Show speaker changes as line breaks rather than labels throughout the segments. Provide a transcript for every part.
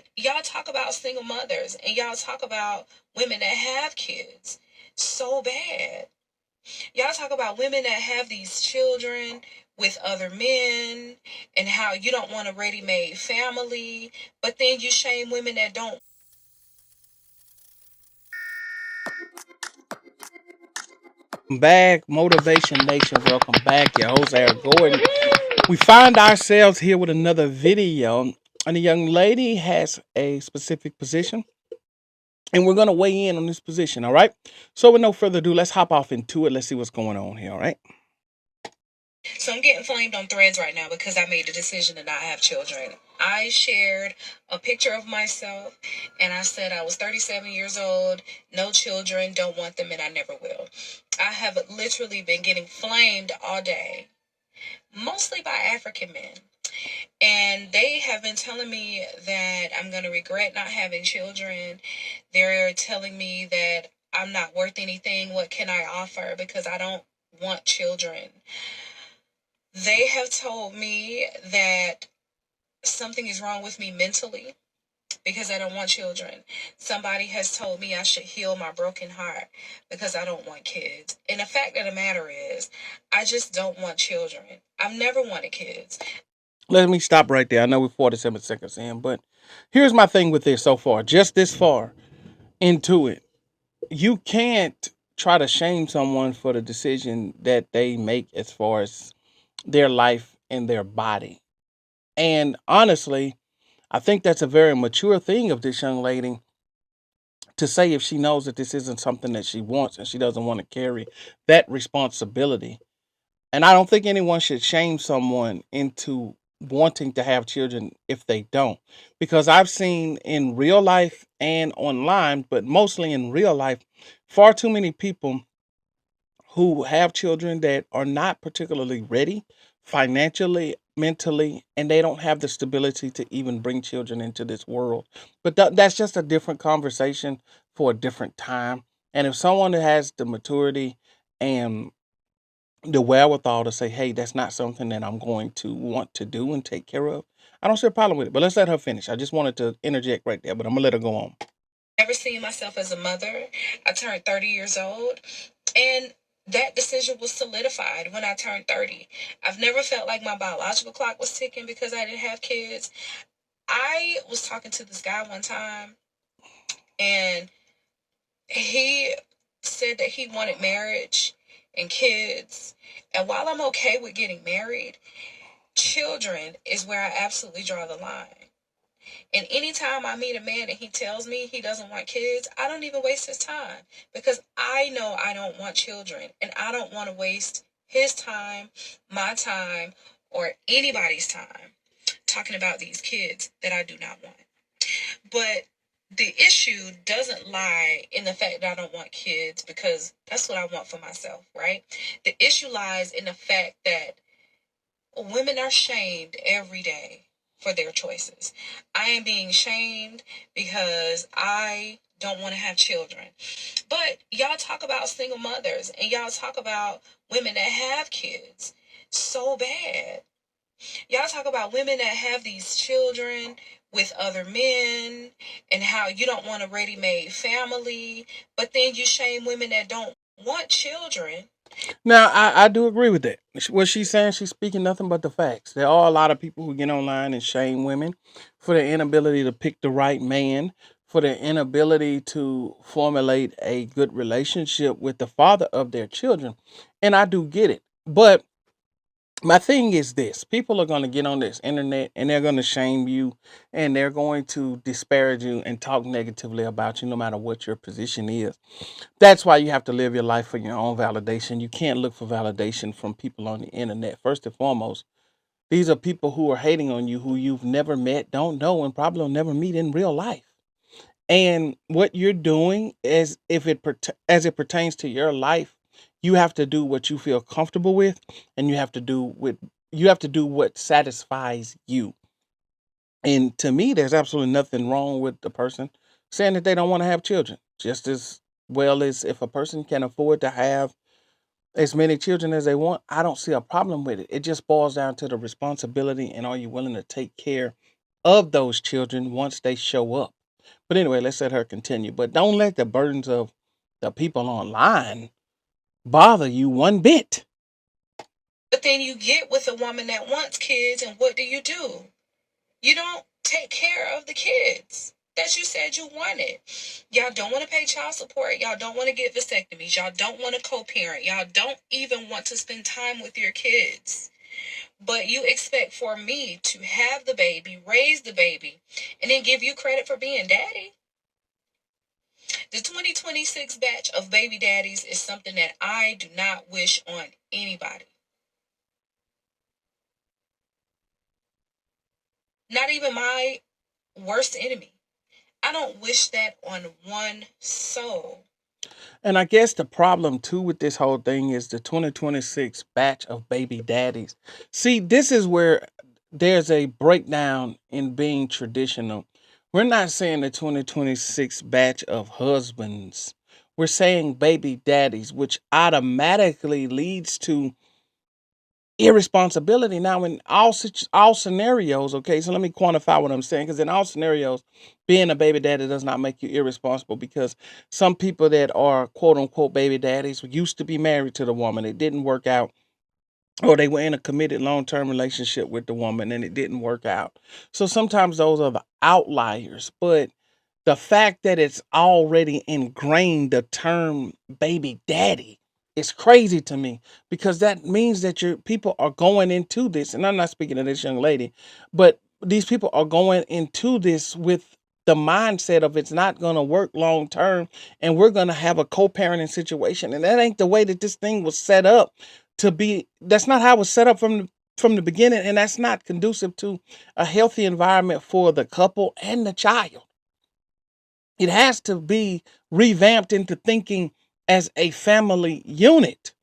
But y'all talk about single mothers and y'all talk about women that have kids so bad. Y'all talk about women that have these children with other men and how you don't want a ready-made family, but then you shame women that don't.
Back, Motivation Nation. Welcome back. Your host, Eric Gordon. We find ourselves here with another video, and the young lady has a specific position, and we're going to weigh in on this position, all right? So, with no further ado, let's hop off into it. Let's see what's going on here, all right?
So I'm getting flamed on threads right now because I made the decision to not have children. I shared a picture of myself and I said I was 37 years old, no children, don't want them, and I never will. I have literally been getting flamed all day, mostly by African men. And they have been telling me that I'm going to regret not having children. They're telling me that I'm not worth anything. What can I offer? Because I don't want children. They have told me that something is wrong with me mentally because I don't want children. Somebody has told me I should heal my broken heart because I don't want kids. And the fact of the matter is, I just don't want children. I've never wanted kids.
Let me stop right there. I know we're 47 seconds in, but here's my thing with this so far, just this far into it. You can't try to shame someone for the decision that they make as far as their life and their body. And honestly, I think that's a very mature thing of this young lady to say if she knows that this isn't something that she wants and she doesn't want to carry that responsibility. And I don't think anyone should shame someone into wanting to have children if they don't. Because I've seen in real life and online, but mostly in real life, far too many people who have children that are not particularly ready financially, mentally, and they don't have the stability to even bring children into this world. But that's just a different conversation for a different time. And if someone that has the maturity and the wherewithal to say, hey, that's not something that I'm going to want to do and take care of, I don't see a problem with it. But let's let her finish. I just wanted to interject right there, but I'm going to let her go on.
Never seen myself as a mother. I turned 30 years old, and that decision was solidified when I turned 30. I've never felt like my biological clock was ticking because I didn't have kids. I was talking to this guy one time, and he said that he wanted marriage and kids. And while I'm okay with getting married, children is where I absolutely draw the line. And anytime I meet a man and he tells me he doesn't want kids, I don't even waste his time because I know I don't want children and I don't want to waste his time, my time, or anybody's time talking about these kids that I do not want. But the issue doesn't lie in the fact that I don't want kids because that's what I want for myself, right? The issue lies in the fact that women are shamed every day for their choices. I am being shamed because I don't want to have children. But y'all talk about single mothers and y'all talk about women that have kids so bad. Y'all talk about women that have these children with other men and how you don't want a ready-made family, but then you shame women that don't want children.
Now, I do agree with that. What she's saying, she's speaking nothing but the facts. There are a lot of people who get online and shame women for their inability to pick the right man, for their inability to formulate a good relationship with the father of their children. And I do get it. But my thing is this: people are going to get on this internet and they're going to shame you and they're going to disparage you and talk negatively about you no matter what your position is. That's why you have to live your life for your own validation. You can't look for validation from people on the internet. First and foremost, these are people who are hating on you, who you've never met, don't know, and probably will never meet in real life. And what you're doing is, if as it pertains to your life, you have to do what you feel comfortable with, and you have to do what satisfies you. And to me, there's absolutely nothing wrong with the person saying that they don't want to have children. Just as well as if a person can afford to have as many children as they want, I don't see a problem with it. It just boils down to the responsibility and are you willing to take care of those children once they show up. But anyway, let's let her continue. But don't let the burdens of the people online bother you one bit.
But then you get with a woman that wants kids, and what do? You don't take care of the kids that you said you wanted. Y'all don't want to pay child support. Y'all don't want to get vasectomies. Y'all don't want to co-parent. Y'all don't even want to spend time with your kids. But you expect for me to have the baby, raise the baby, and then give you credit for being daddy? The 2026 batch of baby daddies is something that I do not wish on anybody. Not even my worst enemy. I don't wish that on one soul.
And I guess the problem too with this whole thing is the 2026 batch of baby daddies. See, this is where there's a breakdown in being traditional. We're not saying the 2026 batch of husbands. We're saying baby daddies, which automatically leads to irresponsibility. Now, in all scenarios, okay, so let me quantify what I'm saying, because in all scenarios, being a baby daddy does not make you irresponsible, because some people that are quote unquote baby daddies used to be married to the woman. It didn't work out, or they were in a committed long-term relationship with the woman and it didn't work out. So sometimes those are the outliers, but the fact that it's already ingrained, the term baby daddy, is crazy to me, because that means that your people are going into this, and I'm not speaking to this young lady, but these people are going into this with the mindset of it's not going to work long term, and we're going to have a co-parenting situation, and that ain't the way that this thing was set up to be. That's not how it was set up from the beginning, and that's not conducive to a healthy environment for the couple and the child. It has to be revamped into thinking as a family unit.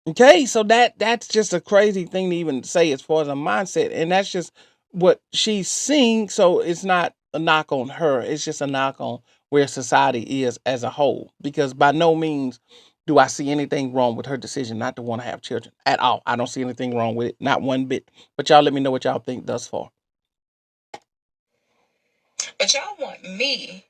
Okay, so that's just a crazy thing to even say as far as a mindset, and that's just what she's seeing. So it's not a knock on her; it's just a knock on where society is as a whole. Because by no means do I see anything wrong with her decision not to want to have children at all. I don't see anything wrong with it, not one bit. But y'all let me know what y'all think thus far.
But y'all want me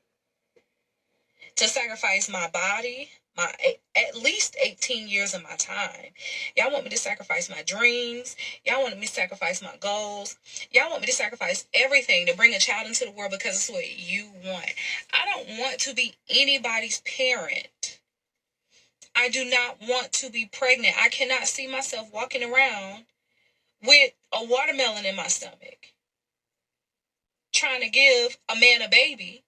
to sacrifice my body, my at least 18 years of my time. Y'all want me to sacrifice my dreams. Y'all want me to sacrifice my goals. Y'all want me to sacrifice everything to bring a child into the world because it's what you want. I don't want to be anybody's parent. I do not want to be pregnant. I cannot see myself walking around with a watermelon in my stomach, trying to give a man a baby,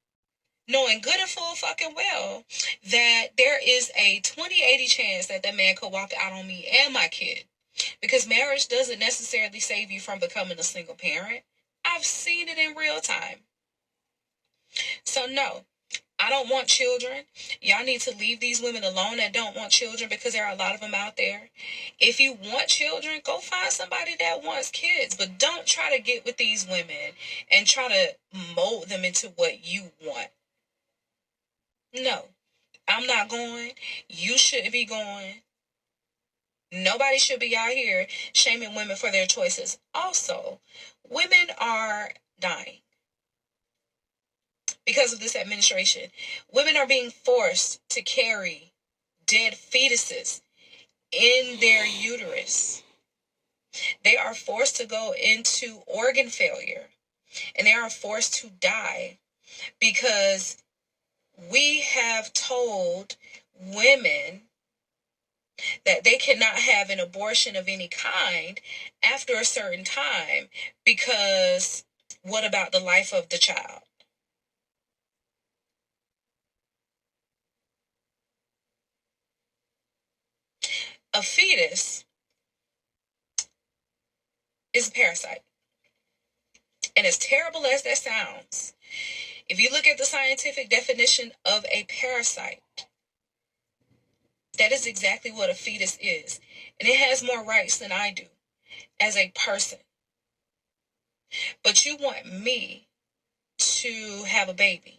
knowing good and full fucking well that there is a 20-80 chance that that man could walk out on me and my kid. Because marriage doesn't necessarily save you from becoming a single parent. I've seen it in real time. So no, I don't want children. Y'all need to leave these women alone that don't want children, because there are a lot of them out there. If you want children, go find somebody that wants kids. But don't try to get with these women and try to mold them into what you want. No, I'm not going. You shouldn't be going. Nobody should be out here shaming women for their choices. Also, women are dying because of this administration. Women are being forced to carry dead fetuses in their uterus. They are forced to go into organ failure, and they are forced to die because we have told women that they cannot have an abortion of any kind after a certain time, because what about the life of the child? A fetus is a parasite. And as terrible as that sounds, if you look at the scientific definition of a parasite, that is exactly what a fetus is. And it has more rights than I do as a person. But you want me to have a baby.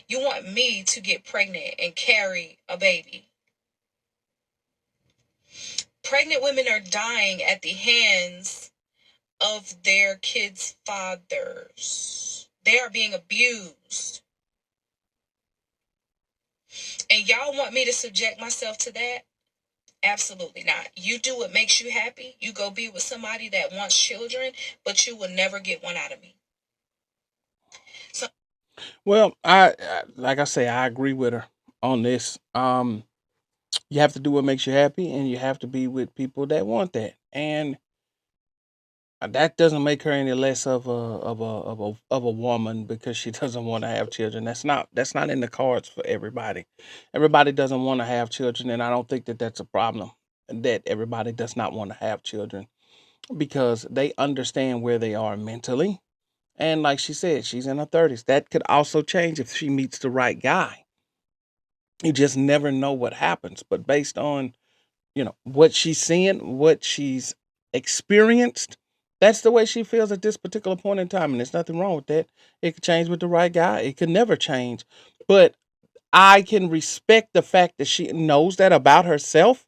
You want me to get pregnant and carry a baby. Pregnant women are dying at the hands of their kids' fathers. They are being abused. And y'all want me to subject myself to that? Absolutely not. You do what makes you happy. You go be with somebody that wants children, but you will never get one out of me. So,
Well, like I say, I agree with her on this. You have to do what makes you happy, and you have to be with people that want that. And that doesn't make her any less of a woman because she doesn't want to have children. That's not in the cards for everybody. Everybody doesn't want to have children, and I don't think that that's a problem. That everybody does not want to have children because they understand where they are mentally. And like she said, she's in her 30s. That could also change if she meets the right guy. You just never know what happens. But based on, what she's seeing, what she's experienced, that's the way she feels at this particular point in time. And there's nothing wrong with that. It could change with the right guy. It could never change. But I can respect the fact that she knows that about herself.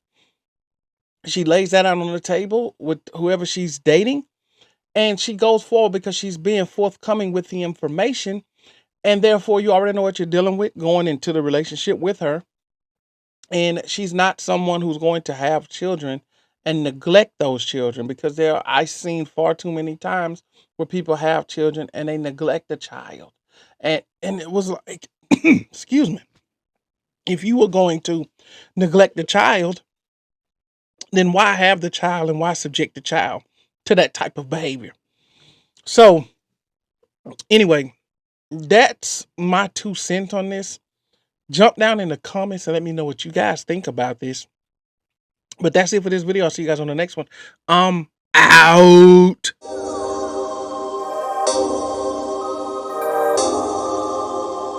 She lays that out on the table with whoever she's dating. And she goes forward because she's being forthcoming with the information. And therefore, you already know what you're dealing with going into the relationship with her. And she's not someone who's going to have children and neglect those children because I've seen far too many times where people have children and they neglect the child. And it was like, excuse me, if you were going to neglect the child, then why have the child and why subject the child to that type of behavior? So anyway, that's my 2 cents on this. Jump down in the comments and let me know what you guys think about this. But that's it for this video. I'll see you guys on the next one. Out.